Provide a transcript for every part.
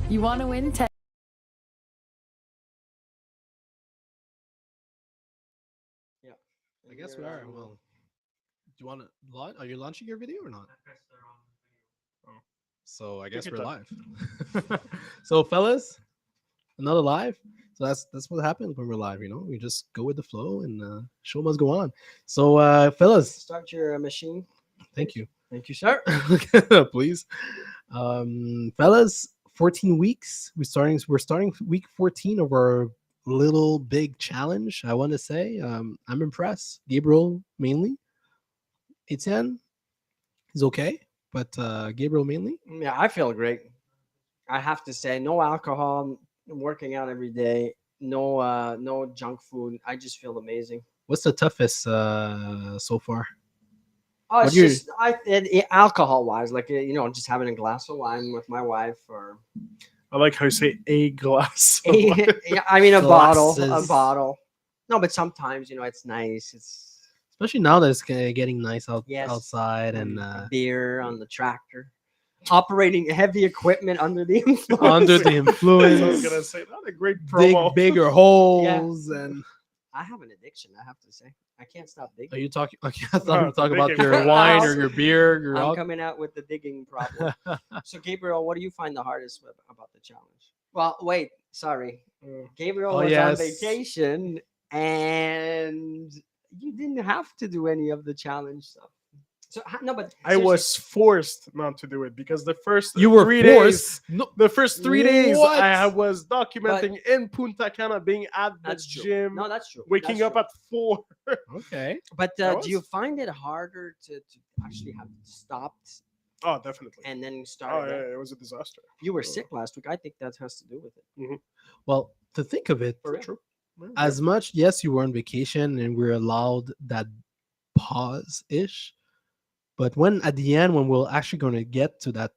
You want to win 10. Yeah. I guess we are. Well, do you want to launch? Are you launching your video or not? Oh, so I guess Take we're your time. live. So, fellas, another live. So that's what happens when we're live. You know, we just go with the flow and show must go on. So, fellas, Start your machine. thank you. Thank you, sir. Please, fellas. 14 weeks. We're starting week 14 of our little big challenge. I want to say I'm impressed. Gabriel mainly. Etienne is okay, but Gabriel mainly. Yeah, I feel great. I have to say, no alcohol, working out every day, no junk food. I just feel amazing. What's the toughest so far? Oh, What it's do you? just alcohol wise, like just having a glass of wine with my wife, or I like how you say a glass. of yeah, wine. I mean a Glasses. bottle. No, but sometimes it's nice. It's Especially now that it's getting nice Yes. outside and a beer on the tractor, operating heavy equipment under the influence. under the That's what I was influence, gonna say. Not a great big promo. bigger holes. And I have an addiction. I have to say, I can't stop are digging. you talking? Okay, I thought you were The talking about digging your process. wine or your beer. Your I'm coming out with the digging problem. So, Gabriel, what do you find the hardest about the challenge? Well, wait, sorry. Gabriel Oh, was yes. on vacation, and you didn't have to do any of the challenge stuff. So no, but I seriously, was forced not to do it because the first You were 3 days, forced. No, the first 3 days, What? I was documenting in Punta Cana, being at the that's true. gym, No, that's true. waking That's up true. at 4. okay. But That do you was- find it harder to actually have stopped Oh, definitely. and then Oh, start yeah, again? it was a disaster. You were sick last week. I think that has to do with it. Well, to think of it, For real. True. as much yes, you were on vacation and we're allowed that pause ish, but when at the end when we're actually going to get to that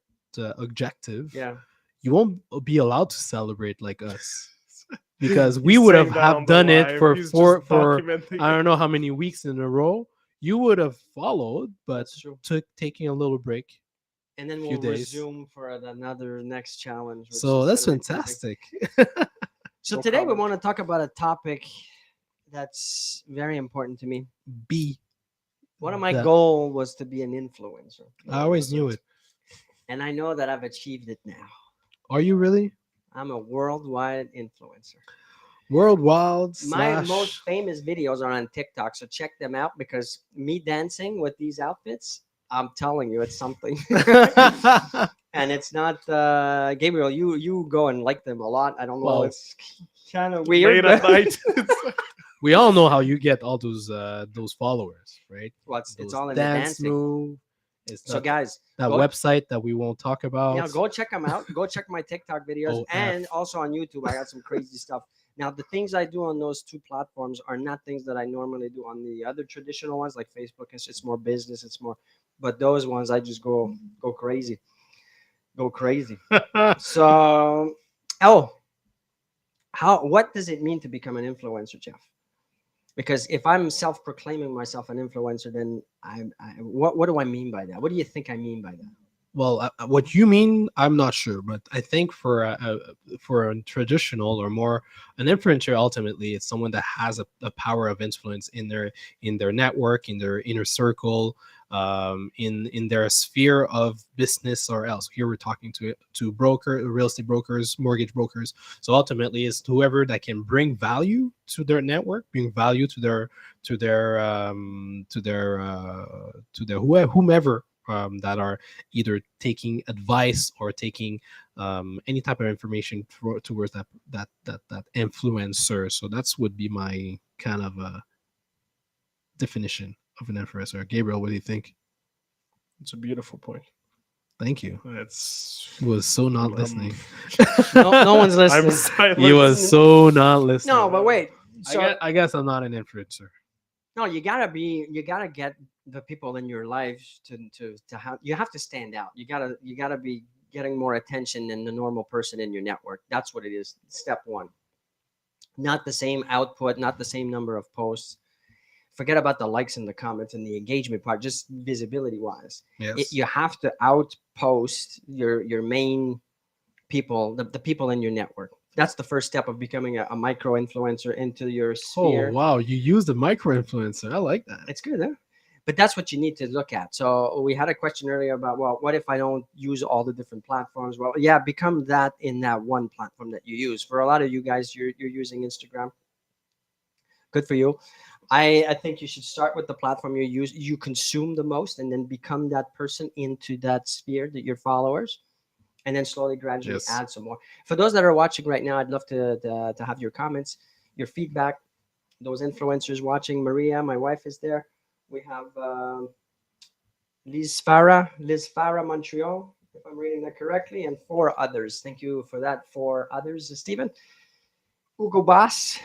objective, Yeah. you won't be allowed to celebrate like us because we He's would saying have, that on the done it live. for He's for just for documenting I it. don't know how many weeks in a row. You would have followed, but That's true. took taking a little break. And then Few we'll days. resume for another next challenge. Which So is that's gonna be crazy. fantastic. So No today we comment. want to talk about a topic that's very important to me. B. One of my That- goal was to be an influencer, I always knew it. and I know that I've achieved it now. Are you really I'm a worldwide influencer. worldwide My slash? most famous videos are on TikTok, so check them out because me dancing with these outfits, I'm telling you, it's something. And it's not Gabriel. You go and like them a lot. I don't know. Well, It's kind of weird. Late at but- night. We all know how you get all those followers, right? Well, it's Those all in the dance dancing. move. It's So that, guys, that go- website that we won't talk about. yeah, go check them out. Go check my TikTok videos OF. and also on YouTube. I got some crazy stuff. Now, the things I do on those two platforms are not things that I normally do on the other traditional ones like Facebook. It's more business. It's more, but those ones I just go crazy, go crazy. So, what does it mean to become an influencer, Jeff? Because if I'm self-proclaiming myself an influencer, then what do I mean by that? What do you think I mean by that? Well, what you mean, I'm not sure, but I think for a traditional or more an influencer, ultimately, it's someone that has a power of influence in their network, in their inner circle, in their sphere of business or else. Here we're talking to real estate brokers, mortgage brokers. So ultimately, it's whoever that can bring value to their network, bring value to their whomever. That are either taking advice or taking any type of information towards that influencer. So that's would be my kind of definition of an influencer. Gabriel, what do you think? It's a beautiful point. Thank you. It's He was so not listening. No one's I'm listening. silent. He was so not listening. No, but wait. So I guess I'm not an influencer. no, you gotta get the people in your life to have you have to stand out. You gotta be getting more attention than the normal person in your network. That's what it is. Step one. Not the same output, not the same number of posts. Forget about the likes and the comments and the engagement part, just visibility wise. Yes. You have to outpost your main people, the people in your network. That's the first step of becoming a micro influencer into your Oh sphere. wow, you use the micro influencer. I like that. It's good, huh? But that's what you need to look at. So we had a question earlier about, well, what if I don't use all the different platforms? Well, yeah, become that in that one platform that you use. For a lot of you guys, you're using Instagram. Good for you. I think you should start with the platform you consume the most, and then become that person into that sphere that your followers, and then slowly, gradually Yes. add some more. For those that are watching right now, I'd love to have your comments, your feedback. Those influencers watching, Maria, my wife, is there. We have Liz Farah Montreal, if I'm reading that correctly, and four others. Thank you for that. Four others, Stephen. Hugo Boss,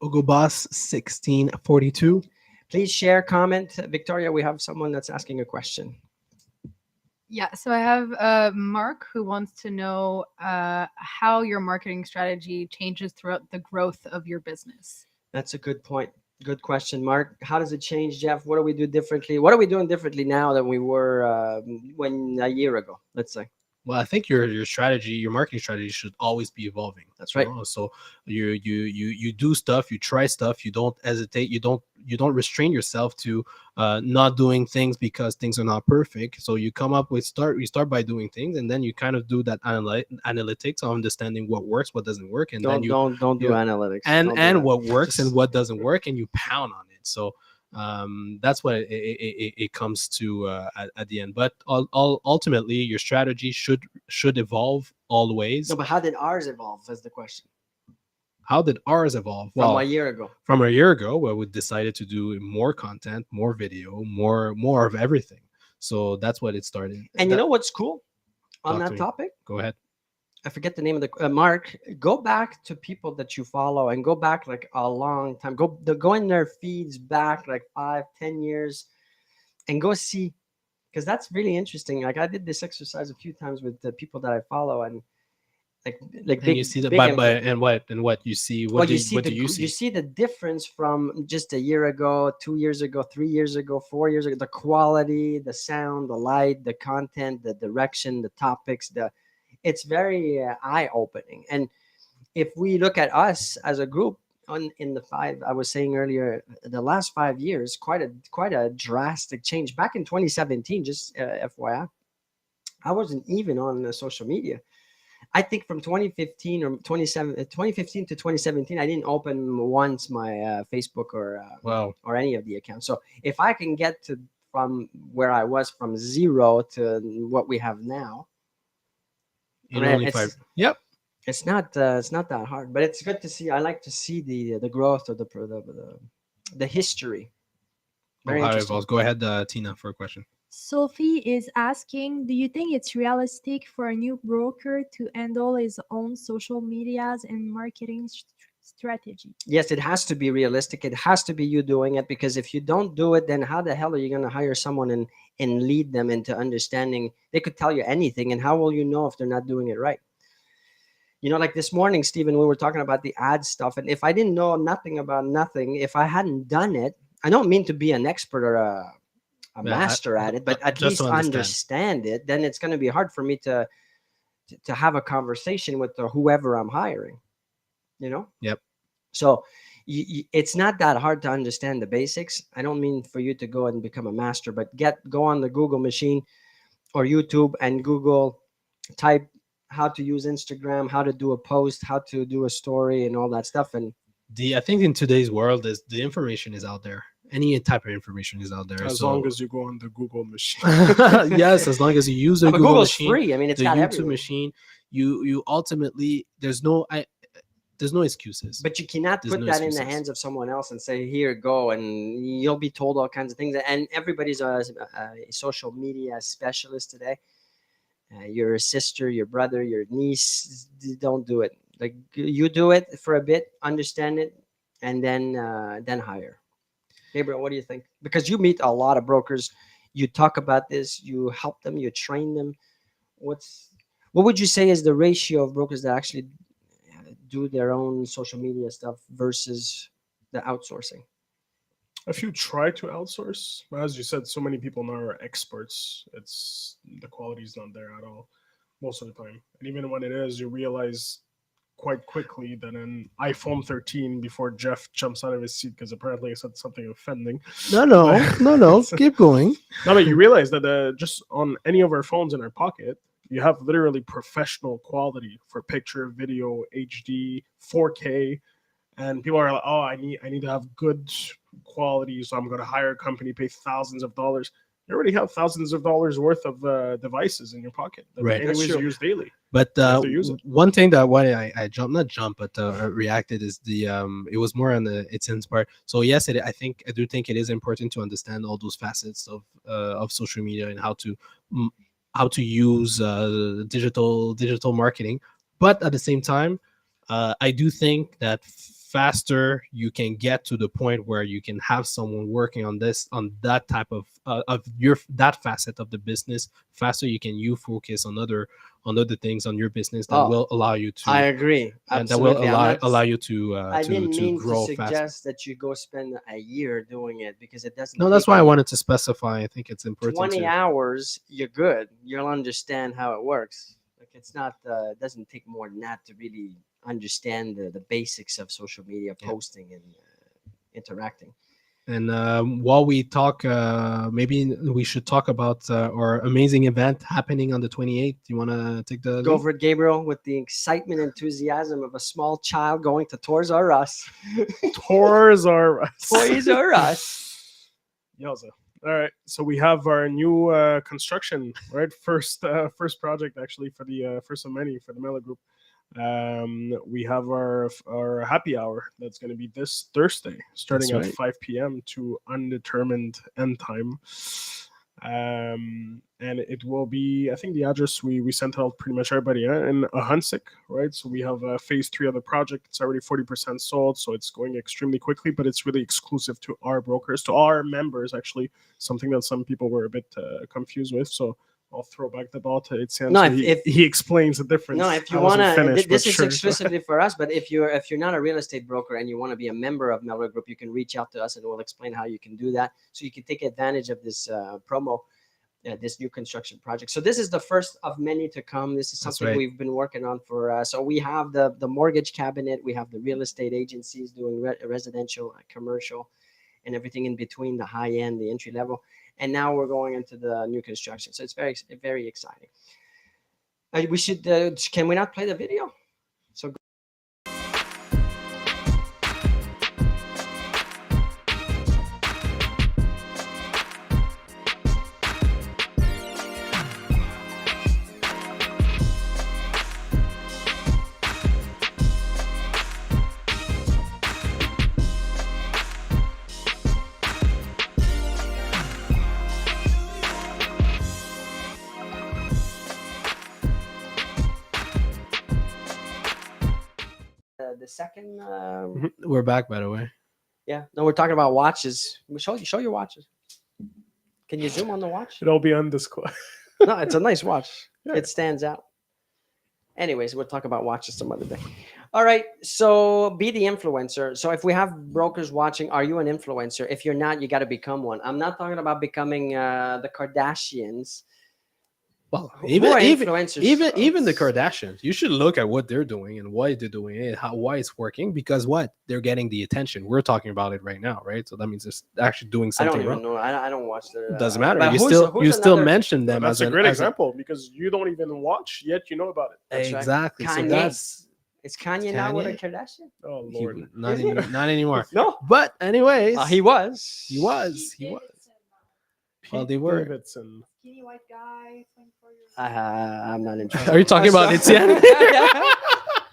Ugo Boss 1642. please share, comment. Victoria, we have someone that's asking a question. Yeah, so I have Mark who wants to know how your marketing strategy changes throughout the growth of your business. That's a good point. Good question, Mark. How does it change, Jeff? What do we do differently? What are we doing differently now than we were when a year ago? Let's say. Well, I think your strategy, your marketing strategy, should always be evolving. That's right. So you do stuff, you try stuff, you don't hesitate, you don't restrain yourself to not doing things because things are not perfect. So you come up with you start by doing things, and then you kind of do that analytics of understanding what works, what doesn't work, and then Don't do you analytics. and Don't do and that. what works and Just- what doesn't work, and you pound on it. So that's what it comes to at the end. But ultimately, your strategy should evolve always. No, but how did ours evolve? Is the question. How did ours evolve? From Well, a year ago. from a year ago, where we decided to do more content, more video, more of everything. So that's what it started. And you know what's cool on Talk to that me. topic? Go ahead. I forget the name of the Mark. Go back to people that you follow and go back like a long time. Go in their feeds back like 5, 10 years, and go see, because that's really interesting. Like I did this exercise a few times with the people that I follow, and like And you see that big and what you see. well, what do you see? you see the difference from just a year ago, 2 years ago, 3 years ago, 4 years ago. The quality, the sound, the light, the content, the direction, the topics. It's very eye opening. And if we look at us as a group in the five, I was saying earlier, the last 5 years, quite a drastic change. Back in 2017, just FYI, I wasn't even on social media. I think from 2015 or 2015 to 2017, I didn't open once my Facebook Wow. or any of the accounts. So if I can get to from where I was from zero to what we have now, I In mean, only 5. Yep. it's not that hard. But it's good to see. I like to see the growth of the history. Very How it interesting. evolves. Go ahead, Tina, for a question. Sophie is asking, do you think it's realistic for a new broker to handle his own social medias and marketing strategy? Yes, it has to be realistic. It has to be you doing it, because if you don't do it, then how the hell are you going to hire someone and lead them into understanding? They could tell you anything, and how will you know if they're not doing it right? Like this morning, Stephen, we were talking about the ad stuff, and if I didn't know nothing about nothing, if I hadn't done it, I don't mean to be an expert or a Yeah, master at it, but at just least to understand it. Then it's going to be hard for me to have a conversation with whoever I'm hiring. Yep. So it's not that hard to understand the basics. I don't mean for you to go and become a master, but go on the Google machine or YouTube and Google, type how to use Instagram, how to do a post, how to do a story, and all that stuff. And I think in today's world, is the information is out there. Any type of information is out there. As So long as you go on the Google machine. yes, as long as you use the but Google Google's machine, free. I mean, it's the got YouTube everything. machine, you ultimately there's no excuses. But you cannot There's put no that in the excuses. hands of someone else and say, "Here, go," and you'll be told all kinds of things. And everybody's a social media specialist today. Your sister, your brother, your niece, don't do it. Like, you do it for a bit, understand it, and then hire. Gabriel, what do you think? Because you meet a lot of brokers, you talk about this, you help them, you train them. What would you say is the ratio of brokers that actually do their own social media stuff versus the outsourcing? If you try to outsource, as you said, so many people now are experts. The quality is not there at all. most of the time. And even when it is, you realize quite quickly that an iPhone 13 before Jeff jumps out of his seat because apparently I said something offending. No. Keep going. No, but you realize that just on any of our phones in our pocket, you have literally professional quality for picture, video, HD, 4K, and people are like, "Oh, I need to have good quality, so I'm going to hire a company, pay thousands of dollars." You already have thousands of dollars worth of devices in your pocket that Right. anyways That's you true. use daily. But You have to use it. one thing that why I jumped, not jump, but reacted is the it was more on the it's inspired. So yes, I do think it is important to understand all those facets of social media and how to use digital marketing. But at the same time, I do think that faster you can get to the point where you can have someone working on that type of your that facet of the business, faster you focus on other things on your business that Oh, will allow you I to agree. and that will Absolutely. I'm not, allow you to I didn't to mean to grow faster. suggest that you go spend a year doing it because it doesn't No, that's take why I you wanted to specify. I think it's important 20 to hours. You're good. You'll understand how it works. Like it's not, it doesn't take more than that to really understand the basics of social media Yeah. posting and interacting. And while we talk, maybe we should talk about our amazing event happening on the 28th. Do you want to take the Go lead? for it, Gabriel, with the excitement and enthusiasm of a small child going to Toys R Us. Tours are Toys R Us. Yowza. All right, so we have our new construction, right? First project actually for the first of many for the Mela Group. We have our happy hour that's going to be this Thursday, starting That's at right. 5 p.m. to undetermined end time. And it will be, I think the address we sent out pretty much everybody in Hunsik, right? So we have phase 3 of the project. It's already 40% sold, so it's going extremely quickly, but it's really exclusive to our brokers, to our members, actually, something that some people were a bit confused with. So I'll throw back the ball to Etienne. No, so if- he explains the difference. No, if you I wasn't want to, finished, this but is sure. exclusively for us. But if you're not a real estate broker and you want to be a member of Melra Group, you can reach out to us and we'll explain how you can do that. So you can take advantage of this promo, this new construction project. So this is the first of many to come. This is That's something right. we've been working on for. So we have the mortgage cabinet, we have the real estate agencies doing residential, commercial, and everything in between, the high end, the entry level. And now we're going into the new construction. So it's very, very exciting. We should, can we not play the video? So the second, We're back, by the way. yeah, no, we're talking about watches. Show your watches. Can you zoom on the watch? It'll be undisclosed. No, it's a nice watch. Yeah. It stands out. Anyways, we'll talk about watches some other day. All right, so be the influencer. So if we have brokers watching, are you an influencer? If you're not, you got to become one. I'm not talking about becoming the Kardashians. Well, Who even are even influencers? even the Kardashians, you should look at what they're doing and why they're doing it, why it's working, because what they're getting the attention. We're talking about it right now, right? So that means they're actually doing I don't something even wrong. know. I don't watch their. Doesn't matter. but You who's- still who's you still another- mention them That's as a great as example because you don't even watch yet you know about it. That's right. exactly. So Kanye. that's Is Kanye now with a Kanye? Kardashian? Oh he- Lord. not Is he? not anymore. No. But anyways, He was. he was. Well, they were. Davidson. Skinny white guy, 24 years I'm not interested. Are you talking about Etienne?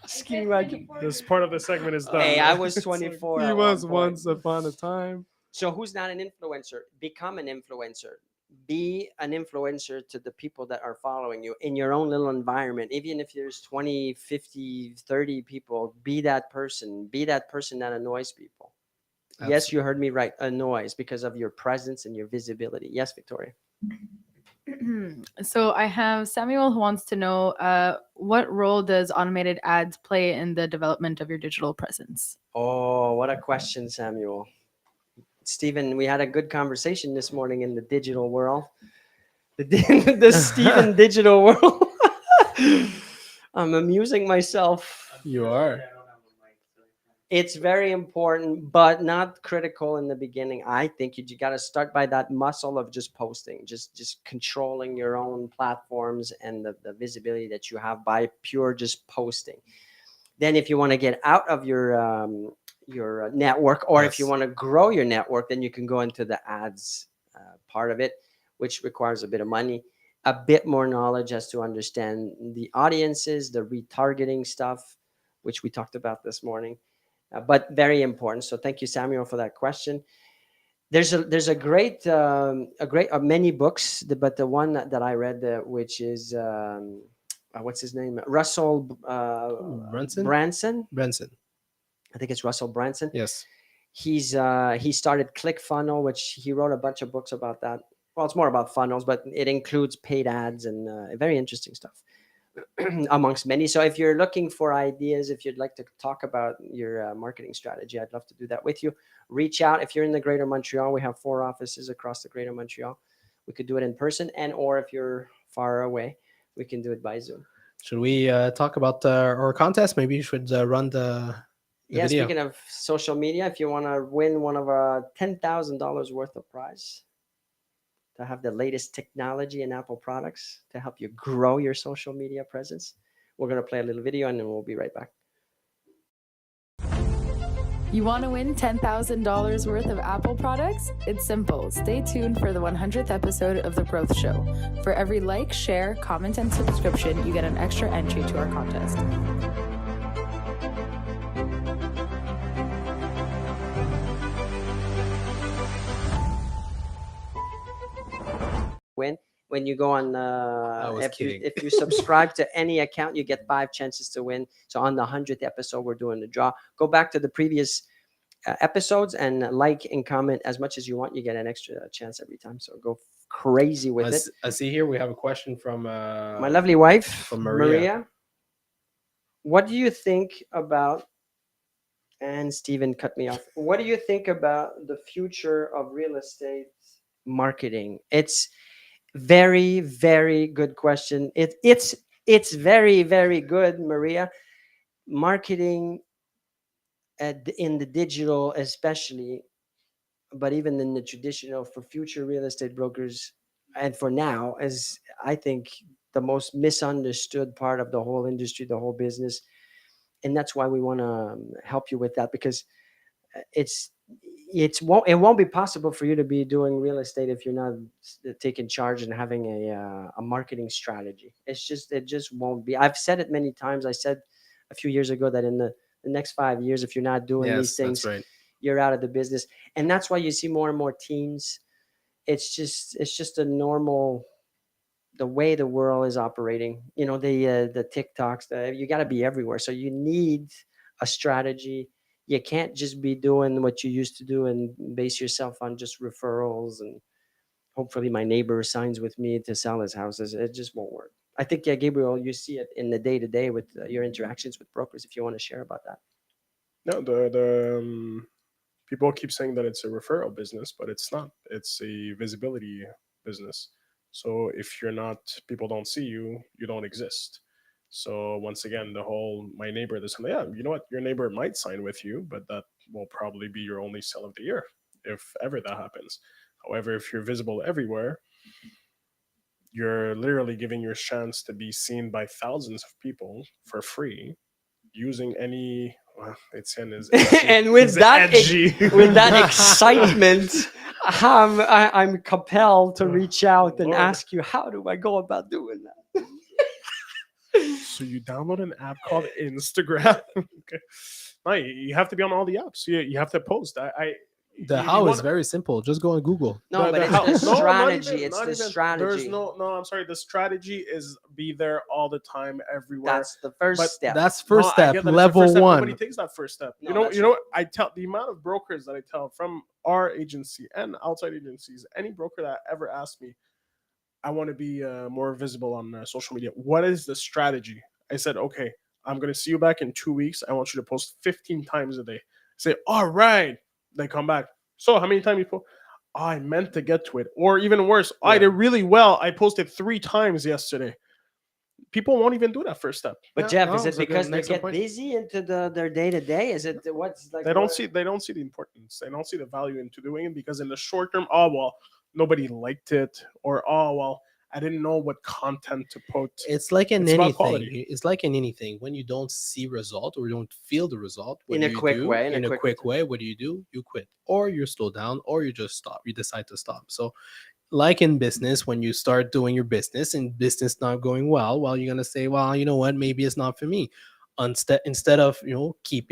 Skinny white. This part of the segment is done. Hey, right? I was It's like- 24. He at was one point. once upon a time. So who's not an influencer? Become an influencer. Be an influencer to the people that are following you in your own little environment. Even if there's 20, 50, 30 people, be that person. Be that person that annoys people. Yes, you heard me right. Annoys because of your presence and your visibility. Yes, Victoria. So I have Samuel who wants to know what role does automated ads play in the development of your digital presence? Oh, what a question, Samuel. Stephen, we had a good conversation this morning in the digital world. The Stephen digital world. I'm amusing myself. You are. It's very important, but not critical in the beginning. I think you got to start by that muscle of just posting, just controlling your own platforms and the visibility that you have by pure just posting. Then, if you want to get out of your network, or if you Yes. want to grow your network, then you can go into the ads part of it, which requires a bit of money, a bit more knowledge as to understand the audiences, the retargeting stuff, which we talked about this morning, but very important. So thank you, Samuel, for that question. There's a great many books, but the one that I read, which is what's his name, Russell Brunson? Branson. Benson. I think it's Russell Branson. Yes. He started ClickFunnel, which he wrote a bunch of books about that. Well, it's more about funnels, but it includes paid ads and very interesting stuff. Amongst many. So if you're looking for ideas, if you'd like to talk about your marketing strategy, I'd love to do that with you. Reach out. If you're in the Greater Montreal, we have 4 offices across the Greater Montreal. We could do it in person, and or if you're far away, we can do it by Zoom. Should we talk about our contest? Maybe you should run the Yeah, video. speaking of social media, if you want to win one of our $10,000 worth of prize to have the latest technology and Apple products to help you grow your social media presence, we're going to play a little video and then we'll be right back. You want to win $10,000 worth of Apple products? It's simple. Stay tuned for the 100th episode of The Growth Show. For every like, share, comment, and subscription, you get an extra entry to our contest. Win when you go on was if kidding. if you subscribe to any account, you get 5 chances to win. So on the 100th episode, we're doing the draw. Go back to the previous episodes and like and comment as much as you want. You get an extra chance every time, so go crazy with it. I see here we have a question from My lovely wife, from Maria. What do you think about, and Steven cut me off, what do you think about the future of real estate marketing? It's very, very good question. It's very, very good, Maria. Marketing in the digital, especially, but even in the traditional, for future real estate brokers, and for now, is I think the most misunderstood part of the whole industry, the whole business, and that's why we want to help you with that, because it's it won't be possible for you to be doing real estate if you're not taking charge and having a marketing strategy. It just won't be. I've said it many times. I said a few years ago that in the next 5 years, if you're not doing these Yes, things, that's right. you're out of the business. And that's why you see more and more teams. It's just a normal, the way the world is operating. You know, the TikToks, you got to be everywhere. So you need a strategy. You can't just be doing what you used to do and base yourself on just referrals and hopefully my neighbor signs with me to sell his houses. It just won't work. I think, yeah, Gabriel, you see it in the day to day with your interactions with brokers. If you want to share about that. No, the people keep saying that it's a referral business, but it's not. It's a visibility business. So if you're not, people don't see you, you don't exist. So once again, the whole my neighbor, this and yeah, you know what, your neighbor might sign with you, but that will probably be your only sale of the year, if ever that happens. However, if you're visible everywhere, you're literally giving your chance to be seen by thousands of people for free using any. Well, Etienne is edgy. And with He's that edgy. with that excitement, I'm compelled to reach out and Lord. ask you, how do I go about doing that? So you download an app called Instagram. Okay, no, you have to be on all the apps. You have to post. The you how is wanna- very simple. Just go on Google. No, but the it's how- the no, not strategy. even- It's not the even. strategy. There's no. I'm sorry. The strategy is be there all the time, everywhere. That's the first But step. That's No, first I step, get that it's the level first step. one. Nobody takes that first step. No, You know. that's You know. What? I tell the amount of brokers that I tell from our agency and outside agencies. Any broker that ever asked me, I want to be more visible on social media. What is the strategy? I said, okay, I'm going to see you back in 2 weeks. I want you to post 15 times a day. Say, all right. They come back. So how many times you post? Oh, I meant to get to it. Or even worse, I did really well. I posted 3 times yesterday. people won't even do that first step. But Yeah, Jeff, no, is it it's a good- because they excellent get point. busy into their day to day? Is it what's like They don't what- see the importance. They don't see the value into doing it because in the short term, oh well, nobody liked it, or oh well, I didn't know what content to put. It's like in It's about anything. quality. It's like in anything. When you don't see result or you don't feel the result, what In do a you quick do? way, In a quick way, what do? You quit, or you slow down, or you just stop. You decide to stop. So, like in business, when you start doing your business and business not going well, you're gonna say, well, you know what, maybe it's not for me. Instead of keep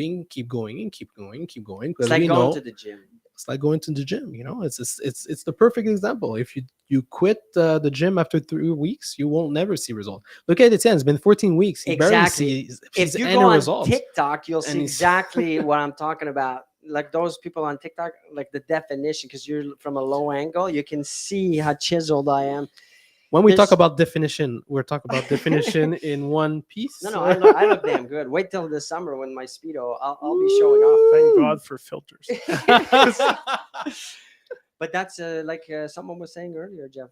going and keep going, it's because like we going know to the gym. it's like going to the gym. It's the perfect example. If you quit the gym after 3 weeks, you won't never see result. Look at Etienne; it's been 14 weeks. He barely Exactly. sees If you any go on results. TikTok, you'll And see he's- exactly what I'm talking about. Like those people on TikTok, like the definition, because you're from a low angle, you can see how chiseled I am. When we talk There's- about definition, we're talking about definition in one piece. No, I look damn good. Wait till the summer when my speedo, I'll be showing off. Thank God for filters. But that's like someone was saying earlier, Jeff.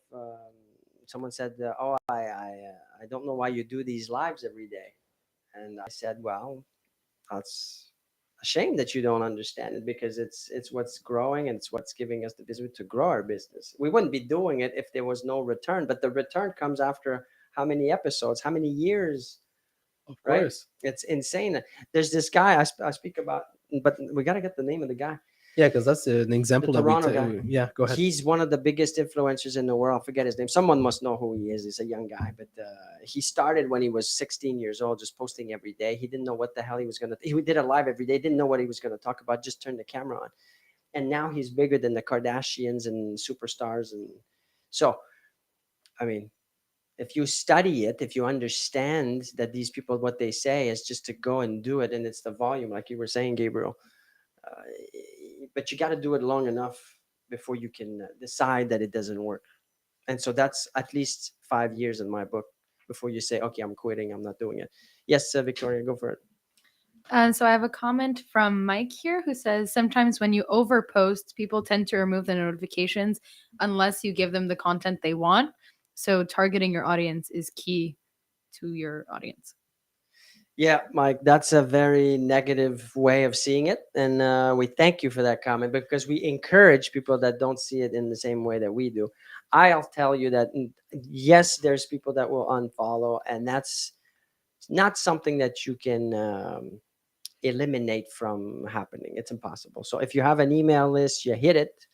Someone said, "Oh, I don't know why you do these lives every day," and I said, "Well, that's a shame that you don't understand it because it's what's growing and it's what's giving us the business to grow our business. We wouldn't be doing it if there was no return, but the return comes after how many episodes, how many years, Of right? course. It's insane. There's this guy I speak about, but we got to get the name of the guy. Yeah, because that's an example The that we. Toronto guy. Yeah, go ahead. He's one of the biggest influencers in the world. I forget his name. Someone must know who he is. He's a young guy, but he started when he was 16 years old, just posting every day. He didn't know what the hell he was gonna. He did a live every day. Didn't know what he was gonna talk about. Just turned the camera on, and now he's bigger than the Kardashians and superstars. And so, I mean, if you study it, if you understand that these people, what they say is just to go and do it, and it's the volume, like you were saying, Gabriel. Uh, but you got to do it long enough before you can decide that it doesn't work. And so that's at least 5 years in my book before you say, okay, I'm quitting, I'm not doing it. Yes, Victoria, go for it. So I have a comment from Mike here who says sometimes when you overpost, people tend to remove the notifications unless you give them the content they want. So targeting your audience is key to your audience. Yeah, Mike, that's a very negative way of seeing it. And we thank you for that comment because we encourage people that don't see it in the same way that we do. I'll tell you that, yes, there's people that will unfollow, and that's not something that you can eliminate from happening. It's impossible. So if you have an email list, you hit it,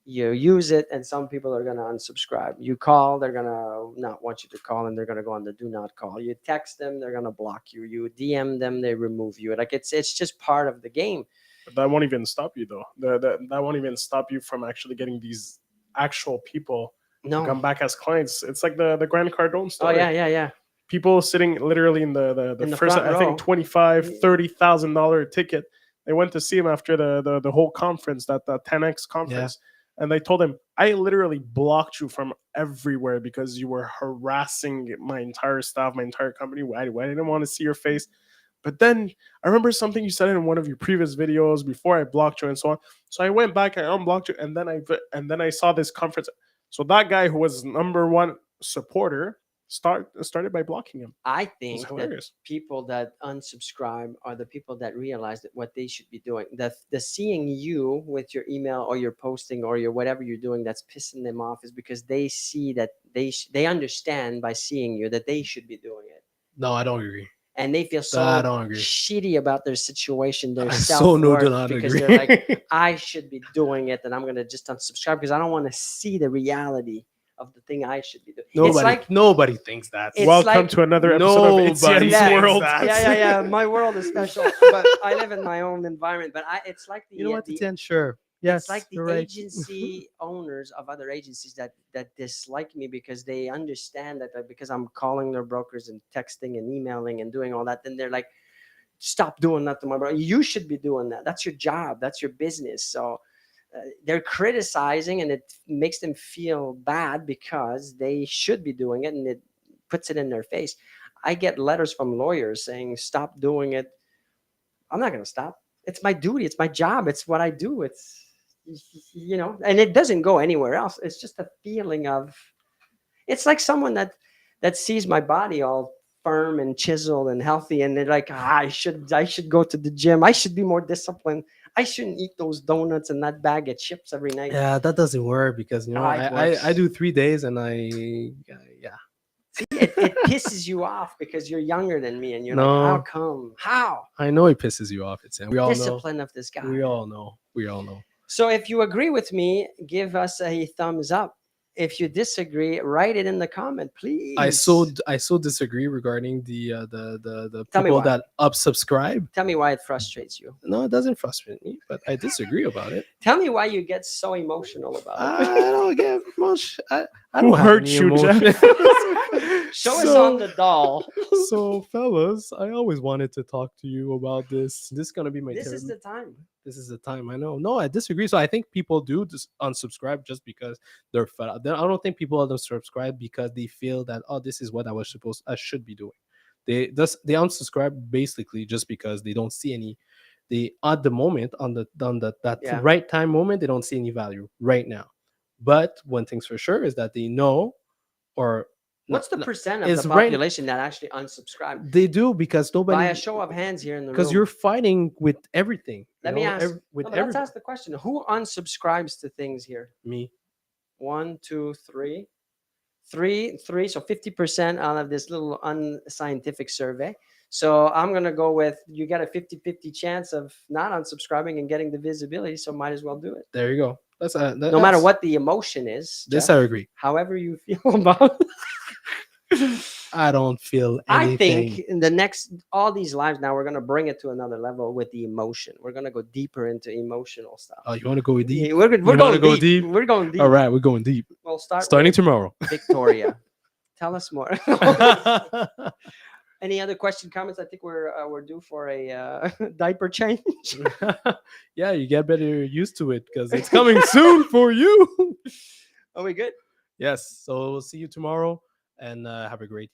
you use it, and some people are going to unsubscribe. You call, they're going to not want you to call, and they're going to go on the do not call. You text them, they're going to block you. You DM them, they remove you. Like it's just part of the game. But that won't even stop you though. That won't even stop you from actually getting these actual people to No. come back as clients. It's like the Grant Cardone Oh story. yeah. People sitting literally in the In the first, front I row. think $25,000-$30,000 ticket. They went to see him after the whole conference, that the 10x conference, and they told him, I literally blocked you from everywhere because you were harassing my entire staff, my entire company. I didn't want to see your face. But then I remember something you said in one of your previous videos before I blocked you and so on. So I went back, I unblocked you, and then I saw this conference. So that guy who was number one supporter started by blocking him. I It was think that hilarious. people that unsubscribe are the people that realize that what they should be doing. The seeing you with your email or your posting or your whatever you're doing that's pissing them off is because they see that they understand by seeing you that they should be doing it. No, I don't agree. And they feel so I don't agree. shitty about their situation, their I so self-worth, no do not because agree. they're like, I should be doing it, and I'm gonna just unsubscribe because I don't want to see the reality of the thing I should be doing. It's like Nobody thinks that. It's Welcome like- to another episode Nobody of Etienne's Yeah, World. yeah. My world is special, but I live in my own environment. But it's like You know what, the Etienne? Sure. Yes, it's like the you're right. agency owners of other agencies that dislike me because they understand that because I'm calling their brokers and texting and emailing and doing all that, then they're like, stop doing that to my brother. You should be doing that. That's your job. That's your business. So they're criticizing, and it makes them feel bad because they should be doing it, and it puts it in their face. I get letters from lawyers saying, stop doing it. I'm not going to stop. It's my duty. It's my job. It's what I do. It's, and it doesn't go anywhere else. It's just a feeling of, it's like someone that sees my body all firm and chiseled and healthy, and they're like, I should go to the gym. I should be more disciplined. I shouldn't eat those donuts and that bag of chips every night. Yeah, that doesn't work because It I works. do 3 days and yeah. See, it pisses you off because you're younger than me, and you're like, No. how come? How? I know it pisses you off. It's we all know. Discipline of this guy. We all know. We all know. So if you agree with me, give us a thumbs up. If you disagree, write it in the comment, please. I so disagree regarding the Tell me people why. that unsubscribe. Tell me why it frustrates you. No, it doesn't frustrate me, but I disagree about it. Tell me why you get so emotional about I it. don't get much. I Who don't have hurt any you, emotion. Jeff? Show us on the doll. So, fellas, I always wanted to talk to you about this. This is gonna be my This turn. is the time. This is the time. I know. No, I disagree. So I think people do just unsubscribe just because they're fed up. I don't think people unsubscribe because they feel that, oh, this is what I should be doing. They unsubscribe basically just because they don't see any. They at the moment on that Yeah. right time moment they don't see any value right now. But one thing's for sure is that they know, or What's the no, percent of is the right- population that actually unsubscribe? they do because By nobody a show of hands here in the room. because you're fighting with everything. Let you me know, ask. with No, but let's everything. ask the question: who unsubscribes to things here? Me. 1, 2, 3. Three. So 50% out of this little unscientific survey. So I'm gonna go with you got a 50-50 chance of not unsubscribing and getting the visibility. So might as well do it. There you go. That's No matter what the emotion is. This Jeff, I agree. however you feel about. I don't feel anything. I think in the next all these lives now we're gonna bring it to another level with the emotion. We're gonna go deeper into emotional stuff. Oh, you want to go deep? Yeah, we're You wanna going go deep. deep? We're going deep. All right, we're going deep. We'll start Starting with tomorrow. Victoria. Tell us more. Any other question, comments? I think we're due for a diaper change. Yeah, you get better used to it because it's coming soon for you. Are we good? Yes. So we'll see you tomorrow and have a great